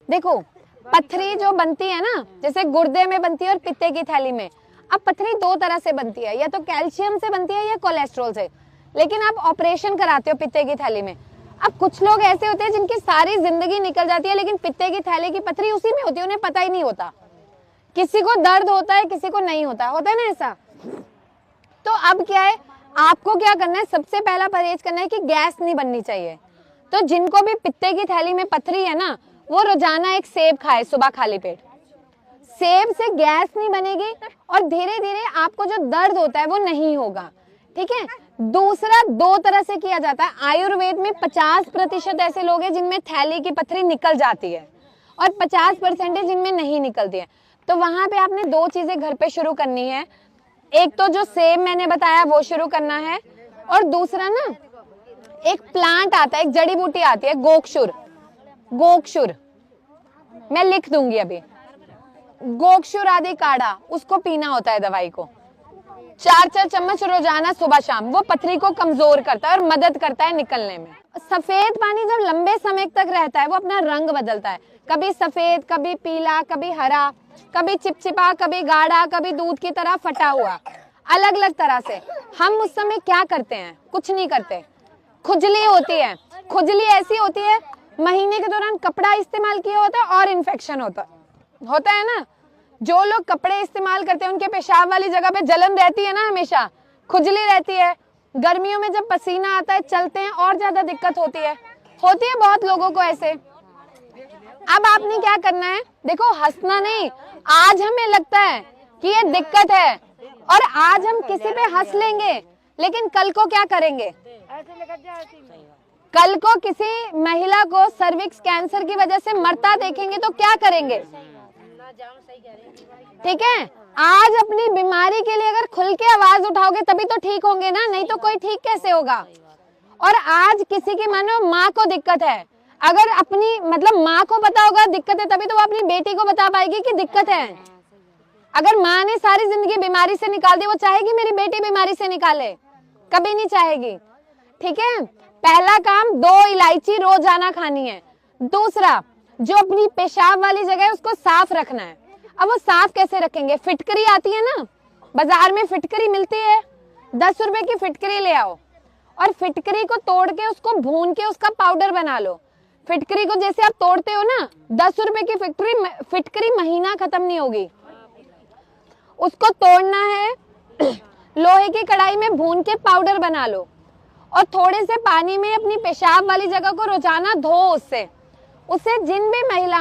देखो पथरी जो बनती है ना, जैसे गुर्दे में बनती है और पित्ते की थैली में। अब पथरी दो तरह से बनती है, या तो कैल्शियम से बनती है या कोलेस्ट्रॉल से, लेकिन आप ऑपरेशन कराते हो पित्ते की थैली में। अब कुछ लोग ऐसे होते हैं जिनकी सारी जिंदगी निकल जाती है, लेकिन पित्ते की थैली की पथरी उसी में होती है, उन्हें पता ही नहीं होता। किसी को दर्द होता है, किसी को नहीं होता, होता है ना ऐसा। तो अब क्या है, आपको क्या करना है, सबसे पहला परहेज करना है कि गैस नहीं बननी चाहिए। तो जिनको भी पित्ते की थैली में पथरी है ना, वो रोजाना एक सेब खाए सुबह खाली पेट। सेब से गैस नहीं बनेगी और धीरे धीरे आपको जो दर्द होता है वो नहीं होगा, ठीक है। दूसरा, दो तरह से किया जाता है। आयुर्वेद में 50% ऐसे लोग हैं जिनमें थैली की पथरी निकल जाती है और 50% जिनमें नहीं निकलती है। तो वहां पे आपने दो चीजें घर पे शुरू करनी है। एक तो जो सेब मैंने बताया वो शुरू करना है, और दूसरा ना एक प्लांट आता है, एक जड़ी बूटी आती है, गोक्षुर। गोक्षुर मैं लिख दूंगी अभी। गोक्षुर आदि काढ़ा, उसको पीना होता है दवाई को, 4-4 चम्मच रोजाना सुबह शाम। वो पथरी को कमजोर करता है और मदद करता है निकलने में। सफेद पानी जब लंबे समय तक रहता है वो अपना रंग बदलता है, कभी सफेद, कभी पीला, कभी हरा, कभी चिपचिपा, कभी गाढ़ा, कभी दूध की तरह फटा हुआ, अलग अलग तरह से। हम उस समय क्या करते हैं, कुछ नहीं करते। खुजली होती है, खुजली ऐसी होती है, महीने के दौरान कपड़ा इस्तेमाल किया होता है और इन्फेक्शन होता है ना। जो लोग कपड़े इस्तेमाल करते हैं उनके पेशाब वाली जगह पे जलन रहती है ना, हमेशा खुजली रहती है। गर्मियों में जब पसीना आता है, चलते हैं, और ज्यादा दिक्कत होती है बहुत लोगों को ऐसे। अब आपने क्या करना है, देखो हंसना नहीं। आज हमें लगता है कि ये दिक्कत है और आज हम किसी पे हंस लेंगे, लेकिन कल को क्या करेंगे? कल को किसी महिला को सर्विक्स कैंसर की वजह से मरता देखेंगे तो क्या करेंगे? ठीक है, आज अपनी बीमारी के लिए अगर खुल के आवाज उठाओगे तभी तो ठीक होंगे ना, नहीं तो कोई ठीक कैसे होगा। और आज किसी की मानो माँ को दिक्कत है, अगर अपनी मतलब माँ को पता होगा दिक्कत है तभी तो वो अपनी बेटी को बता पाएगी कि दिक्कत है। अगर माँ ने सारी जिंदगी बीमारी से निकाल दी, वो चाहेगी मेरी बेटी बीमारी से निकाले? कभी नहीं चाहेगी। ठीक है, पहला काम 2 इलायची रोजाना खानी है। दूसरा, जो अपनी पेशाब वाली जगह है उसको साफ रखना है। अब वो साफ कैसे रखेंगे? फिटकरी आती है ना, बाजार में फिटकरी मिलती है, 10 रुपए की फिटकरी ले आओ और फिटकरी को तोड़ के उसको भून के उसका पाउडर बना लो। फिटकरी को जैसे आप तोड़ते हो ना, 10 रुपए की फिटकरी महीना खत्म नहीं होगी। उसको तोड़ना है, लोहे की कढ़ाई में भून के पाउडर बना लो और थोड़े से पानी में अपनी पेशाब वाली जगह को रोजाना धो। उससे जिन भी महिलाओं